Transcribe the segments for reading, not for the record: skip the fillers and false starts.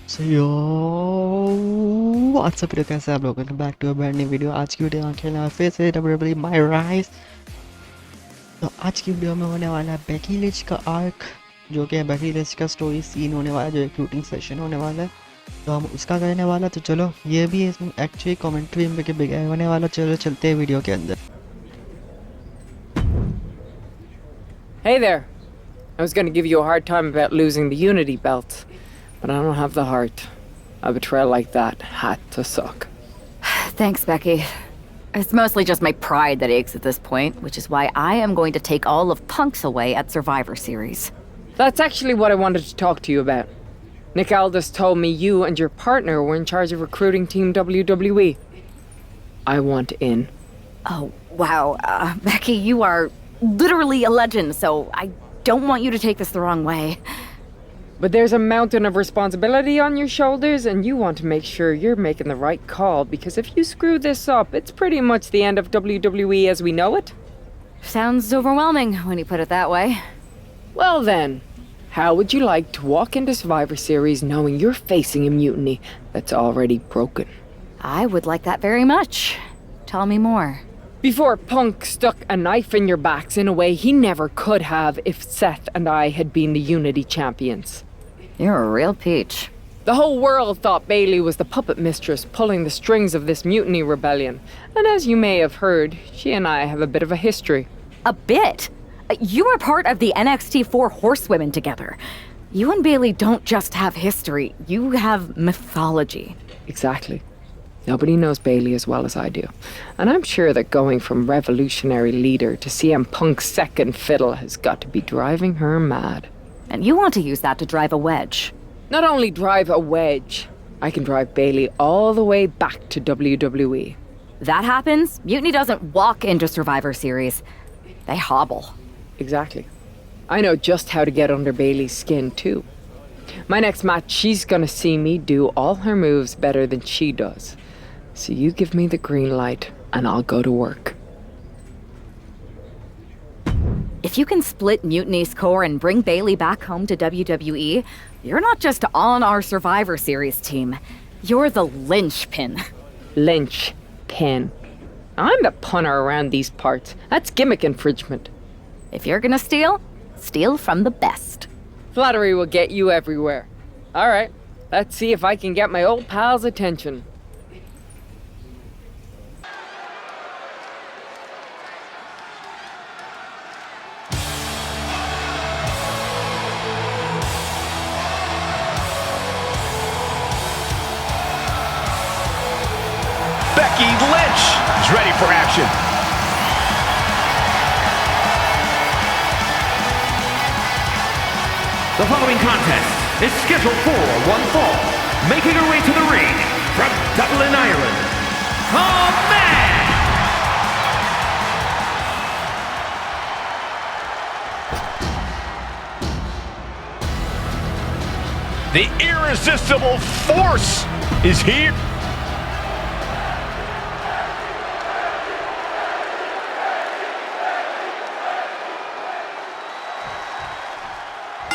सो यो WhatsApp video कैसे आप लोग welcome back to a brand new video. आज की वीडियो में खेलना फिर से WWE MyRISE। तो आज की वीडियो में होने वाला है बेकी लिंच का आर्क, जो कि बेकी लिंच का स्टोरी सीन होने वाला है, जो एक शूटिंग सेशन होने वाला है, तो हम उसका करने वाला। तो चलो, ये भी इसमें एक्चुअली कमेंट्री में के बिगड़ होने वाला। चलो चलते हैं वीडियो के अंदर। Hey there. I was going to give you a hard time about losing the Unity belt, but I don't have the heart. A betrayal like that had to suck. Thanks, Becky. It's mostly just my pride that aches at this point, which is why I am going to take all of Punk's away at Survivor Series. That's actually what I wanted to talk to you about. Nick Aldis told me you and your partner were in charge of recruiting Team WWE. I want in. Oh, wow. Becky, you are literally a legend, so I don't want you to take this the wrong way. But there's a mountain of responsibility on your shoulders, and you want to make sure you're making the right call, because if you screw this up, it's pretty much the end of WWE as we know it. Sounds overwhelming when you put it that way. Well then, how would you like to walk into Survivor Series knowing you're facing a mutiny that's already broken? I would like that very much. Tell me more. Before Punk stuck a knife in your backs in a way he never could have if Seth and I had been the Unity champions. You're a real peach. The whole world thought Bayley was the puppet mistress pulling the strings of this mutiny rebellion. And as you may have heard, she and I have a bit of a history. A bit? You were part of the NXT 4 Horsewomen together. You and Bayley don't just have history, you have mythology. Exactly. Nobody knows Bayley as well as I do. And I'm sure that going from revolutionary leader to CM Punk's second fiddle has got to be driving her mad. And you want to use that to drive a wedge. Not only drive a wedge, I can drive Bayley all the way back to WWE. That happens, Mutiny doesn't walk into Survivor Series. They hobble. Exactly. I know just how to get under Bayley's skin, too. My next match, she's gonna see me do all her moves better than she does. So you give me the green light, and I'll go to work. If you can split Mutiny's core and bring Bayley back home to WWE, you're not just on our Survivor Series team. You're the linchpin. Linchpin. I'm the punter around these parts. That's gimmick infringement. If you're gonna steal, steal from the best. Flattery will get you everywhere. All right, let's see if I can get my old pal's attention. Becky Lynch is ready for action. The following contest is scheduled for one fall. Making her way to the ring from Dublin, Ireland, the man! The irresistible force is here.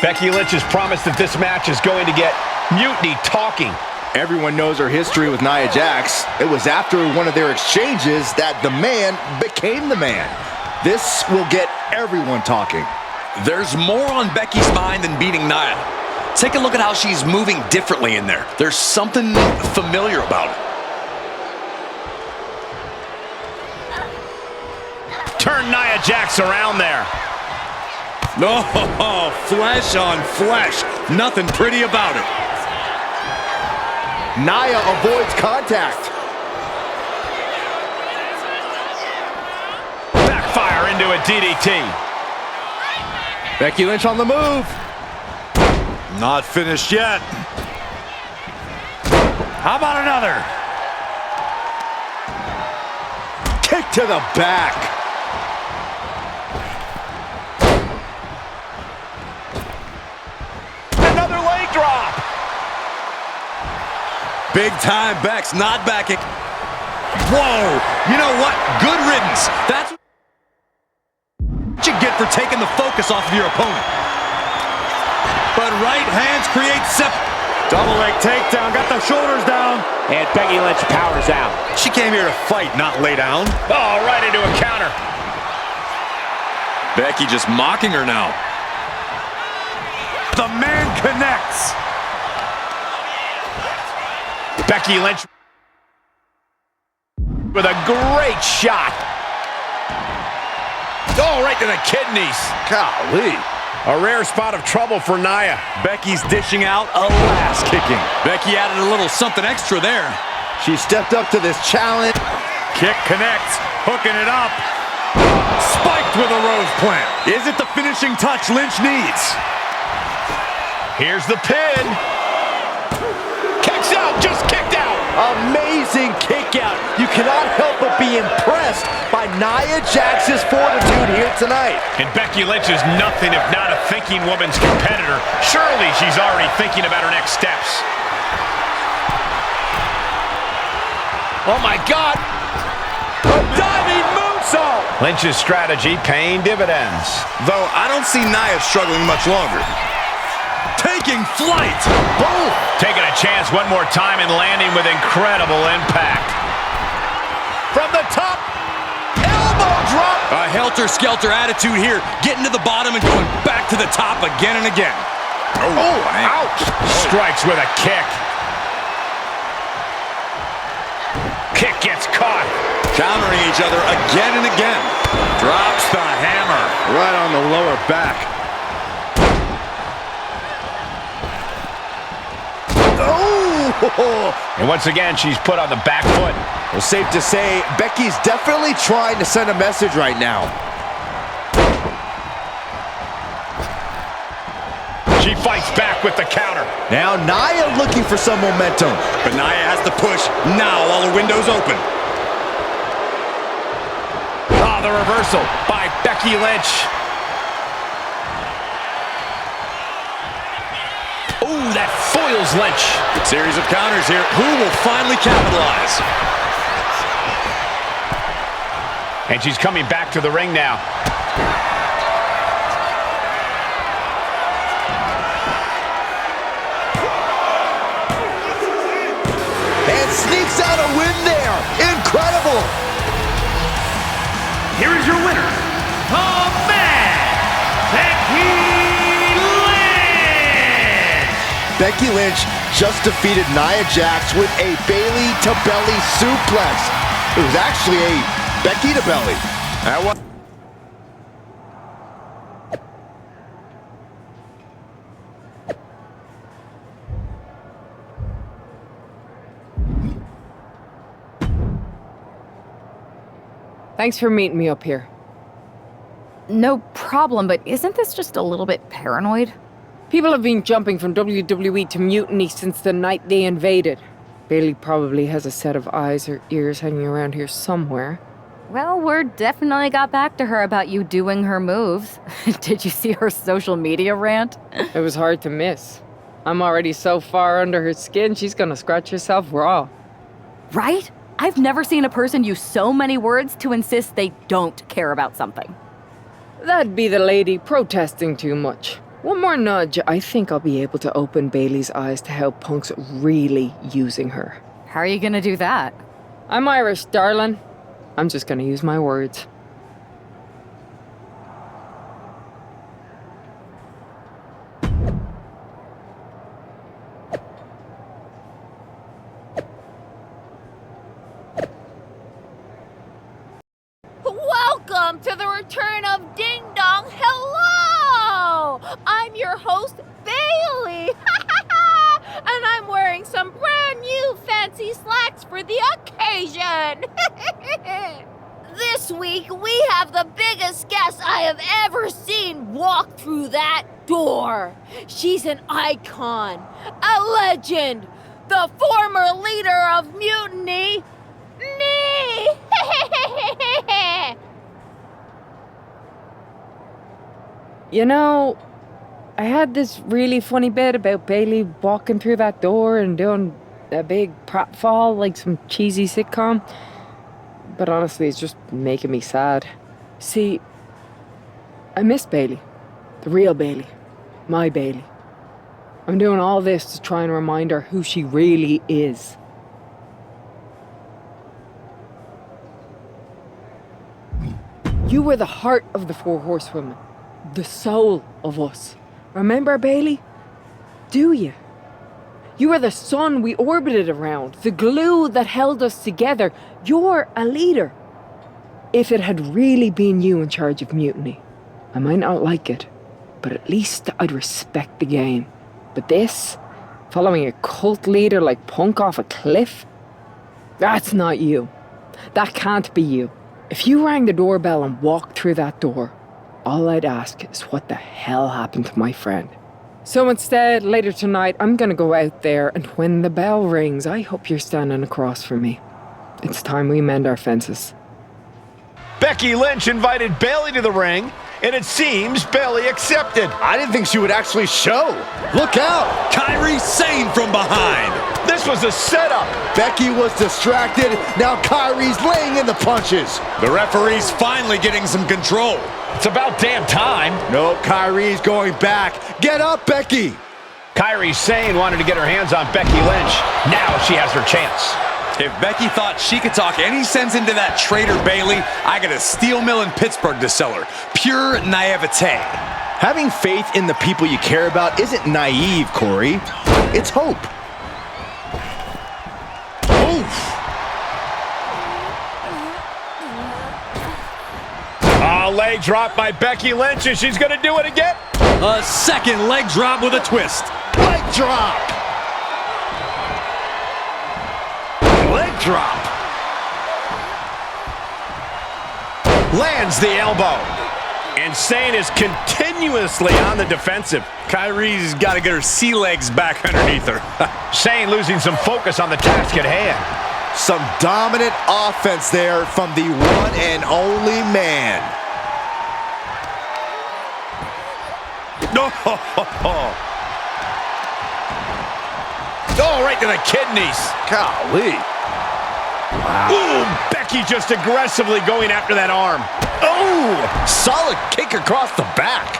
Becky Lynch has promised that this match is going to get Mutiny talking. Everyone knows her history with Nia Jax. It was after one of their exchanges that the man became the man. This will get everyone talking. There's more on Becky's mind than beating Nia. Take a look at how she's moving differently in there. There's something familiar about it. Turn Nia Jax around there. No, flesh on flesh. Nothing pretty about it. Nia avoids contact. Backfire into a DDT. Becky Lynch on the move. Not finished yet. How about another? Kick to the back. Another leg drop. Big time Beck's not backing. Whoa, you know what? Good riddance. That's what you get for taking the focus off of your opponent. But right hands create Double leg takedown, got the shoulders down. And Becky Lynch powers out. She came here to fight, not lay down. Oh, right into a counter. Becky just mocking her now. The man connects. Becky Lynch with a great shot. Oh, right to the kidneys. Golly. A rare spot of trouble for Nia. Becky's dishing out a last kicking. Becky added a little something extra there. She stepped up to this challenge. Kick connects, hooking it up. Spiked with a rose plant. Is it the finishing touch Lynch needs? Here's the pin. Kicks out, just kicked out. Amazing kick out. You cannot help but be impressed by Nia Jax's fortitude here tonight. And Becky Lynch is nothing if not a thinking woman's competitor. Surely she's already thinking about her next steps. Oh my God. A diving moonsault. Lynch's strategy paying dividends. Though I don't see Nia struggling much longer. Taking flight. Boom. Taking a chance one more time and landing with incredible impact. From the top, elbow drop. A helter-skelter attitude here, getting to the bottom and going back to the top again and again. Oh, ouch. Strikes with a kick. Kick gets caught. Countering each other again and again. Drops the hammer. Right on the lower back. Oh! And once again, she's put on the back foot. Well, safe to say, Becky's definitely trying to send a message right now. She fights back with the counter. Now Nia looking for some momentum. But Nia has to push now while the window's open. Oh, the reversal by Becky Lynch. Ooh, that foils Lynch. Series of counters here. Who will finally capitalize? And she's coming back to the ring now. And sneaks out a win there. Incredible. Here is your winner, the man, Becky Lynch! Becky Lynch just defeated Nia Jax with a Bayley to belly suplex. It was actually a Becky to belly. That one. Thanks for meeting me up here. No problem, but isn't this just a little bit paranoid? People have been jumping from WWE to Mutiny since the night they invaded. Bayley probably has a set of eyes or ears hanging around here somewhere. Well, word definitely got back to her about you doing her moves. Did you see her social media rant? It was hard to miss. I'm already so far under her skin, she's gonna scratch herself raw. Right? I've never seen a person use so many words to insist they don't care about something. That'd be the lady protesting too much. One more nudge, I think I'll be able to open Bayley's eyes to how Punk's really using her. How are you gonna do that? I'm Irish, darling. I'm just gonna use my words. Welcome to the return of Ding Dong. Hello! I'm your host, Bayley. And I'm wearing some brand new fancy slacks for the occasion. This week, we have the biggest guest I have ever seen walk through that door. She's an icon, a legend, the former leader of Mutiny, me. You know, I had this really funny bit about Bayley walking through that door and doing a big pratfall like some cheesy sitcom. But honestly, it's just making me sad. See, I miss Bayley. The real Bayley. My Bayley. I'm doing all this to try and remind her who she really is. You were the heart of the Four Horsewomen, the soul of us. Remember, Bayley? Do you? You were the sun we orbited around, the glue that held us together. You're a leader. If it had really been you in charge of Mutiny, I might not like it, but at least I'd respect the game. But this, following a cult leader like Punk off a cliff, that's not you. That can't be you. If you rang the doorbell and walked through that door, all I'd ask is what the hell happened to my friend. So instead, later tonight, I'm gonna go out there, and when the bell rings, I hope you're standing across from me. It's time we mend our fences. Becky Lynch invited Bayley to the ring, and it seems Bayley accepted. I didn't think she would actually show. Look out! Kairi Sane from behind. This was a setup. Becky was distracted. Now Kairi's laying in the punches. The referee's finally getting some control. It's about damn time. No, Kairi's going back. Get up, Becky. Kairi Sane wanted to get her hands on Becky Lynch. Now she has her chance. If Becky thought she could talk any sense into that traitor Bayley, I got a steel mill in Pittsburgh to sell her. Pure naivete. Having faith in the people you care about isn't naive, Corey. It's hope. Oof. A leg drop by Becky Lynch, and she's going to do it again. A second leg drop with a twist. Leg drop. Leg drop. Lands the elbow. And Shang is continuously on the defensive. Kairi's got to get her sea legs back underneath her. Shang losing some focus on the task at hand. Some dominant offense there from the one and only man. No. Oh, right to the kidneys. Golly. Wow. Ooh, Becky just aggressively going after that arm. Oh, solid kick across the back.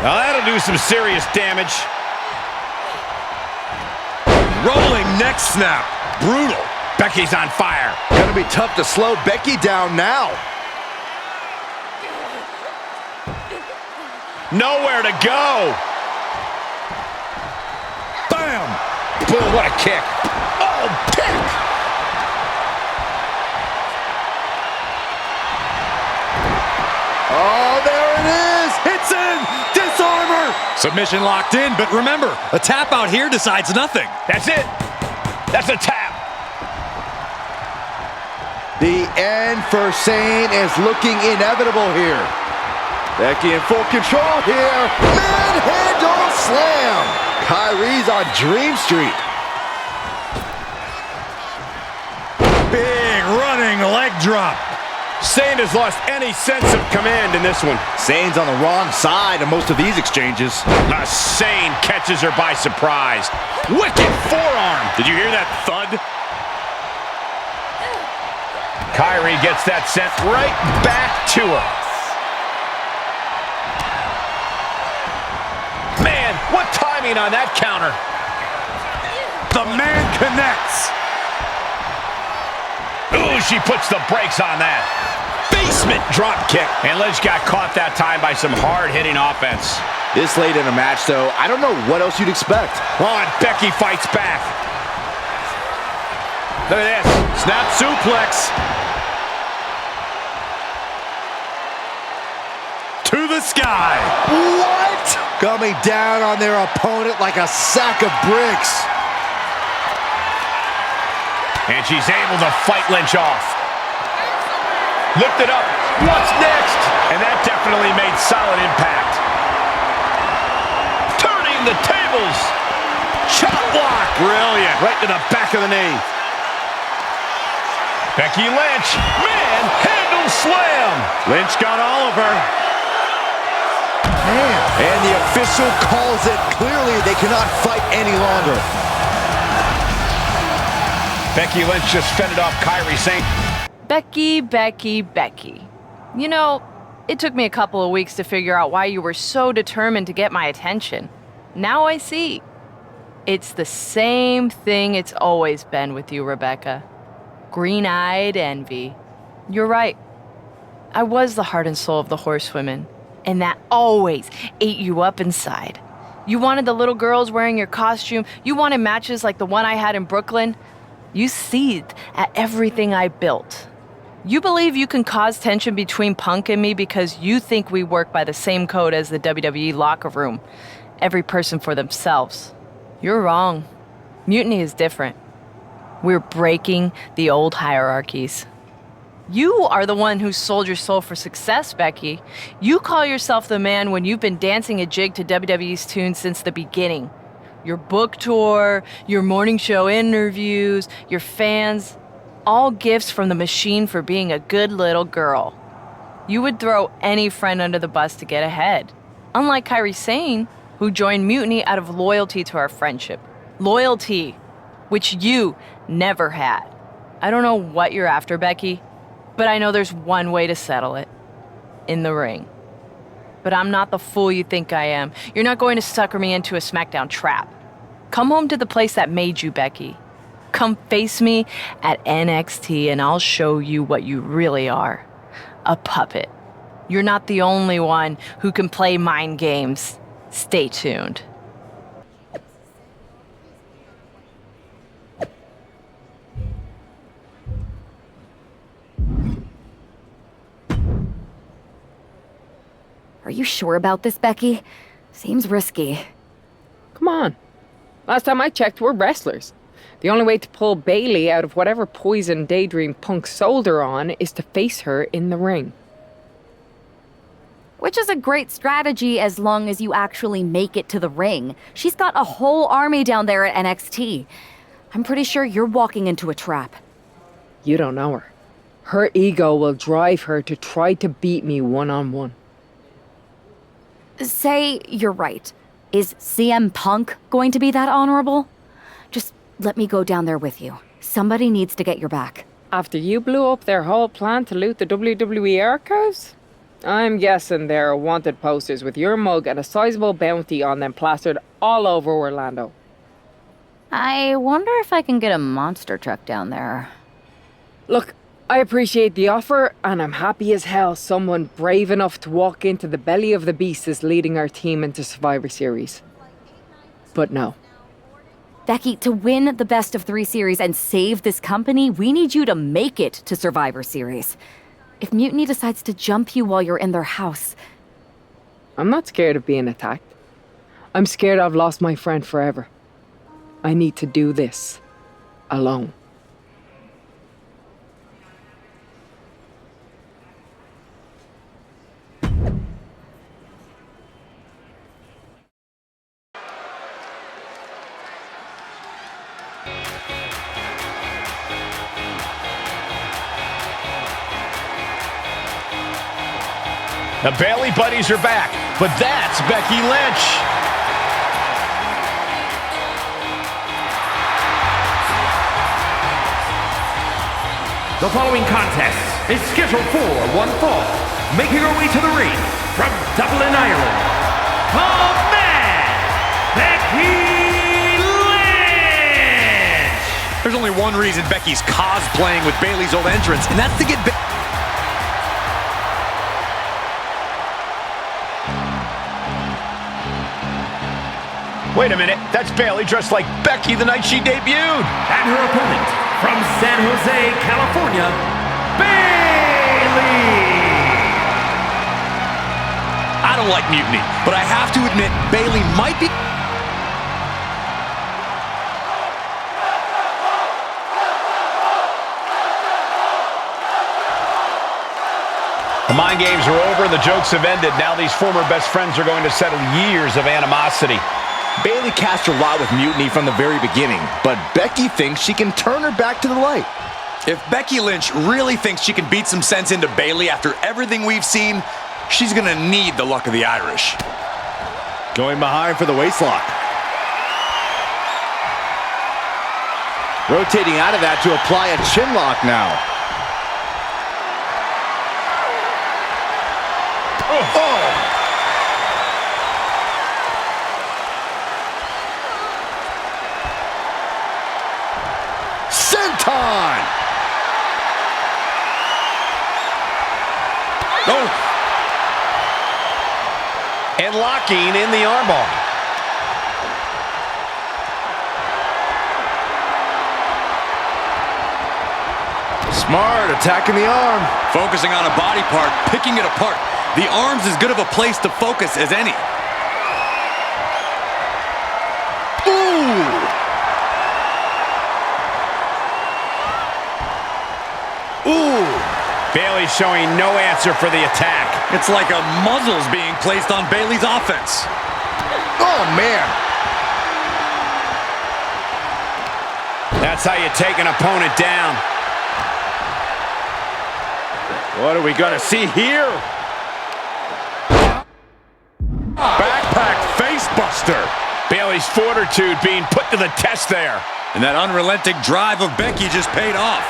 Now that'll do some serious damage. Rolling neck snap. Brutal. Becky's on fire. Gonna be tough to slow Becky down now. Nowhere to go. Bam. Boom, what a kick. Oh, pick. Oh, there it is. It's in. Disarmer. Submission locked in, but remember, a tap out here decides nothing. That's it. That's a tap. The end for Shang is looking inevitable here. Becky in full control here. Manhandle slam. Kairi's on Dream Street. Big running leg drop. Shang has lost any sense of command in this one. Shang's on the wrong side of most of these exchanges. Shang catches her by surprise. Wicked forearm. Did you hear that thud? Kairi gets that sent right back to her. Man, what timing on that counter. The man connects. Ooh, she puts the brakes on that. Basement drop kick. And Lynch got caught that time by some hard-hitting offense. This late in a match, though, I don't know what else you'd expect. Oh, and Becky fights back. Look at this. Snap suplex. To the sky. What? Coming down on their opponent like a sack of bricks. And she's able to fight Lynch off. Lift it up. What's next? And that definitely made solid impact. Turning the tables. Chop block. Brilliant. Right to the back of the knee. Becky Lynch. Manhandle slam. Lynch got all of her. Man. And the official calls it. Clearly, they cannot fight any longer. Becky Lynch just fended off Kairi Sane. Becky. You know, it took me a couple of weeks to figure out why you were so determined to get my attention. Now I see. It's the same thing it's always been with you, Rebecca. Green-eyed envy. You're right. I was the heart and soul of the horsewomen, and that always ate you up inside. You wanted the little girls wearing your costume. You wanted matches like the one I had in Brooklyn. You seethed at everything I built. You believe you can cause tension between Punk and me because you think we work by the same code as the WWE locker room. Every person for themselves. You're wrong. Mutiny is different. We're breaking the old hierarchies. You are the one who sold your soul for success, Becky. You call yourself the man when you've been dancing a jig to WWE's tune since the beginning. Your book tour, your morning show interviews, your fans, all gifts from the machine for being a good little girl. You would throw any friend under the bus to get ahead. Unlike Kairi Sane, who joined Mutiny out of loyalty to our friendship. Loyalty, which you never had. I don't know what you're after, Becky, but I know there's one way to settle it. In the ring. But I'm not the fool you think I am. You're not going to sucker me into a SmackDown trap. Come home to the place that made you, Becky. Come face me at NXT and I'll show you what you really are. A puppet. You're not the only one who can play mind games. Stay tuned. Are you sure about this, Becky? Seems risky. Come on. Last time I checked, we're wrestlers. The only way to pull Bayley out of whatever poison daydream Punk sold her on is to face her in the ring. Which is a great strategy as long as you actually make it to the ring. She's got a whole army down there at NXT. I'm pretty sure you're walking into a trap. You don't know her. Her ego will drive her to try to beat me one-on-one. Say you're right. Is CM Punk going to be that honorable? Just let me go down there with you. Somebody needs to get your back. After you blew up their whole plan to loot the WWE archives? I'm guessing there are wanted posters with your mug and a sizable bounty on them plastered all over Orlando. I wonder if I can get a monster truck down there. Look, I appreciate the offer, and I'm happy as hell someone brave enough to walk into the belly of the beast is leading our team into Survivor Series. But no. Becky, to win the best of 3 series and save this company, we need you to make it to Survivor Series. If Mutiny decides to jump you while you're in their house... I'm not scared of being attacked. I'm scared I've lost my friend forever. I need to do this. Alone. The Bayley buddies are back, but that's Becky Lynch. The following contest is scheduled for one fall. Making her way to the ring from Dublin, Ireland, the man, Becky Lynch! There's only one reason Becky's cosplaying with Bayley's old entrance, and that's to get Wait a minute, that's Bayley dressed like Becky the night she debuted. And her opponent from San Jose, California, Bayley! I don't like Mutiny, but I have to admit, Bayley might be... The mind games are over and the jokes have ended. Now these former best friends are going to settle years of animosity. Bayley cast her lot with Mutiny from the very beginning, but Becky thinks she can turn her back to the light. If Becky Lynch really thinks she can beat some sense into Bayley after everything we've seen, she's gonna need the luck of the Irish. Going behind for the waistlock. Rotating out of that to apply a chin lock now. Oh! senton! Oh! And locking in the armbar. Smart, attacking the arm. Focusing on a body part, picking it apart. The arm's as good of a place to focus as any. Ooh! Ooh! Bayley showing no answer for the attack. It's like a muzzle's being placed on Bayley's offense. Oh, man. That's how you take an opponent down. What are we gonna see here? Backpack facebuster. Bayley's fortitude being put to the test there. And that unrelenting drive of Becky just paid off.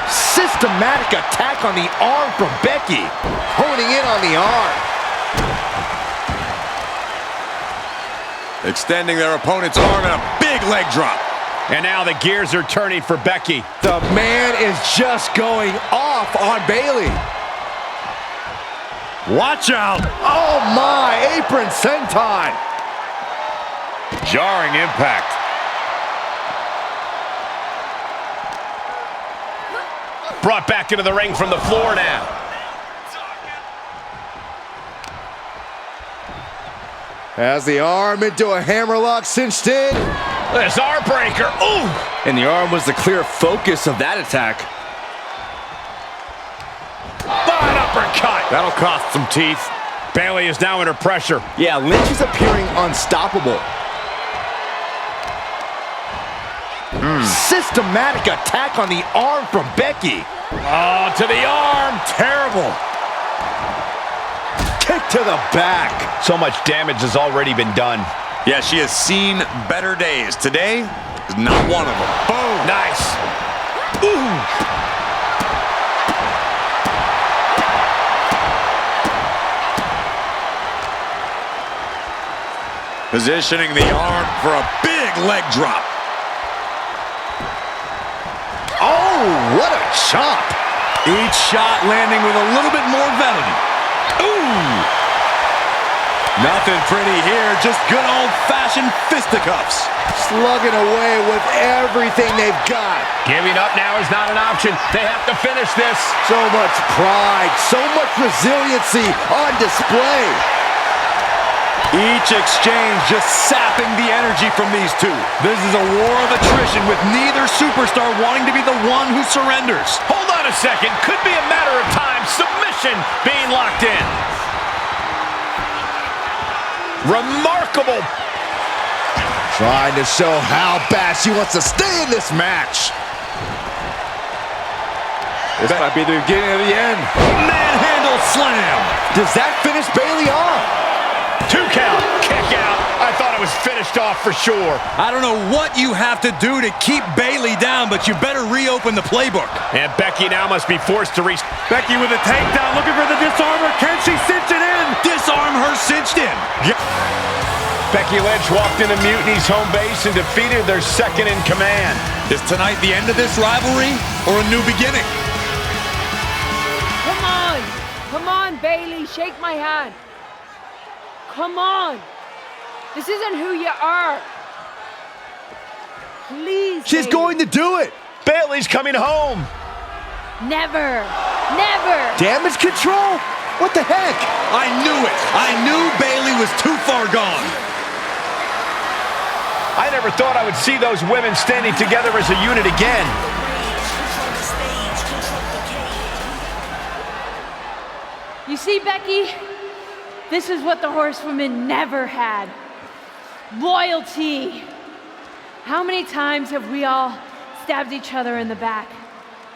Systematic attack on the arm from Becky. Honing in on the arm. Extending their opponent's arm in a big leg drop. And now the gears are turning for Becky. The man is just going off on Bayley. Watch out! Oh my, apron senton. Jarring impact. Brought back into the ring from the floor now. Has the arm into a hammerlock cinched in. This arm breaker. Ooh! And the arm was the clear focus of that attack. An uppercut. That'll cost some teeth. Bayley is now under pressure. Yeah, Lynch is appearing unstoppable. Systematic attack on the arm from Becky. Oh, to the arm. Terrible. Kick to the back. So much damage has already been done. Yeah, she has seen better days. Today is not one of them. Boom. Nice. Ooh. Positioning the arm for a big leg drop. Oh, what a chop. Each shot landing with a little bit more venom. Ooh! Nothing pretty here, just good old-fashioned fisticuffs. Slugging away with everything they've got. Giving up now is not an option. They have to finish this. So much pride, so much resiliency on display. Each exchange just sapping the energy from these two. This is a war of attrition with neither superstar wanting to be the one who surrenders. Hold on a second. Could be a matter of time. Submission being locked in. Remarkable. Trying to show how bad she wants to stay in this match. This might be the beginning of the end. Manhandle slam. Does that finish Bayley off? 2 count. Kick out. I thought it was finished off for sure. I don't know what you have to do to keep Bayley down, but you better reopen the playbook. And Becky now must be forced to reach. Becky with a takedown, looking for the disarmer. Can she cinch it in? Disarm her cinched in. Becky Lynch walked into Mutiny's home base and defeated their second in command. Is tonight the end of this rivalry or a new beginning? Come on. Come on, Bayley. Shake my hand. Come on. This isn't who you are. Please, She's Bayley. going to do it. Bayley's coming home. Never. Never. Damage control? What the heck? I knew it. I knew Bayley was too far gone. I never thought I would see those women standing together as a unit again. You see, Becky? This is what the horsewomen never had. Loyalty. How many times have we all stabbed each other in the back?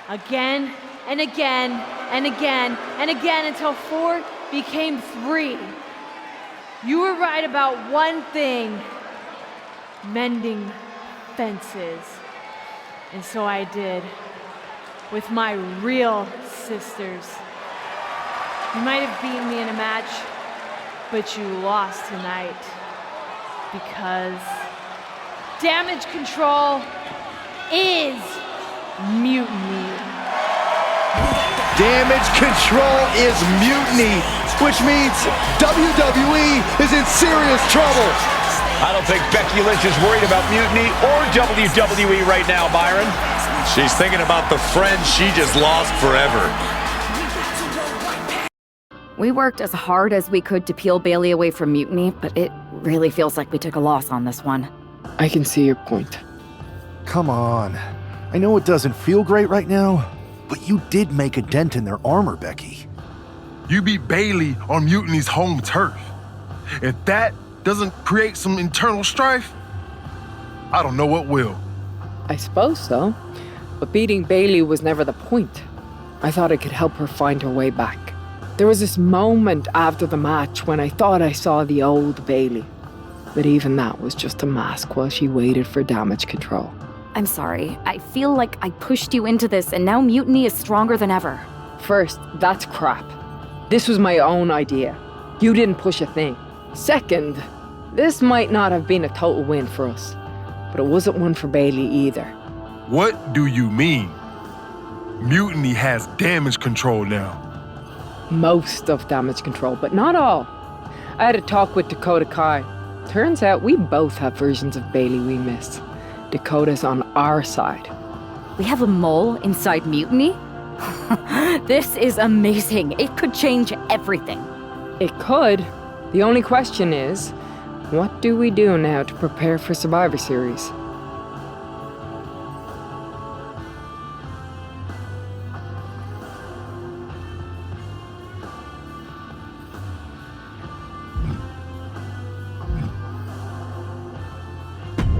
Again and again and again and again until 4 became 3. You were right about one thing. Mending fences. And so I did. With my real sisters. You might have beaten me in a match, but you lost tonight. Because Damage control is mutiny. Damage control is mutiny, which means WWE is in serious trouble. I don't think Becky Lynch is worried about Mutiny or WWE right now, Byron. She's thinking about the friend she just lost forever. We worked as hard as we could to peel Bayley away from Mutiny, but it really feels like we took a loss on this one. I can see your point. Come on. I know it doesn't feel great right now, but you did make a dent in their armor, Becky. You beat Bayley on Mutiny's home turf. If that doesn't create some internal strife, I don't know what will. I suppose so. But beating Bayley was never the point. I thought I could help her find her way back. There was this moment after the match when I thought I saw the old Bayley. But even that was just a mask while she waited for damage control. I'm sorry. I feel like I pushed you into this, and now Mutiny is stronger than ever. First, that's crap. This was my own idea. You didn't push a thing. Second, this might not have been a total win for us, but it wasn't one for Bayley either. What do you mean? Mutiny has damage control now. Most of damage control, but not all. I had a talk with Dakota Kai. Turns out we both have versions of Bayley we miss. Dakota's on our side. We have a mole inside Mutiny? This is amazing. It could change everything. It could. The only question is, what do we do now to prepare for Survivor Series?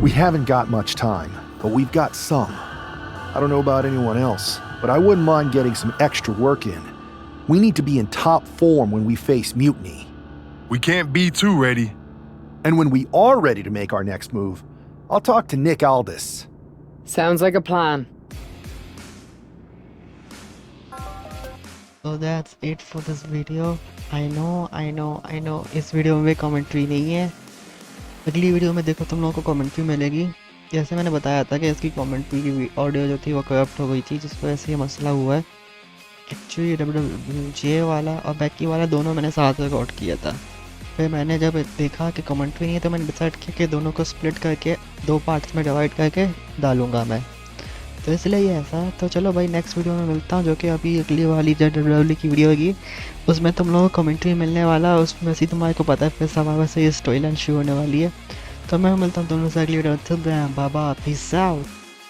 We haven't got much time, but we've got some. I don't know about anyone else, but I wouldn't mind getting some extra work in. We need to be in top form when we face Mutiny. We can't be too ready. And when we are ready to make our next move, I'll talk to Nick Aldis. Sounds like a plan. So that's it for this video. I know इस video में commentary नहीं है. अगली video में देखो तुम लोगों को कमेंट्री मिलेगी. जैसे मैंने बताया था कि इसकी कमेंट्री की ऑडियो जो थी वो करप्ट हो गई थी, जिस वजह से ये मसला हुआ है. एक्चुअली जे वाला और बैकी वाला दोनों मैंने साथ रिकॉर्ड किया था. फिर मैंने जब देखा कि कमेंट्री नहीं है तो मैंने डिसाइड किया कि दोनों को स्प्लिट करके 2 पार्ट्स में डिवाइड करके डालूंगा मैं. तो इसलिए ये ऐसा. तो चलो भाई नेक्स्ट वीडियो में मिलता हूँ, जो कि अभी अगली वाली जो WWE की वीडियो होगी उसमें तुम लोगों को कमेंट्री मिलने वाला. उसमें से तुम्हारे को पता है फिर सर्वाइवर से ये स्टोरी लाइन शुरू होने वाली है. तो मैं मिलता हूँ दोनों से अगली वीडियो. बाबा पीस आउट.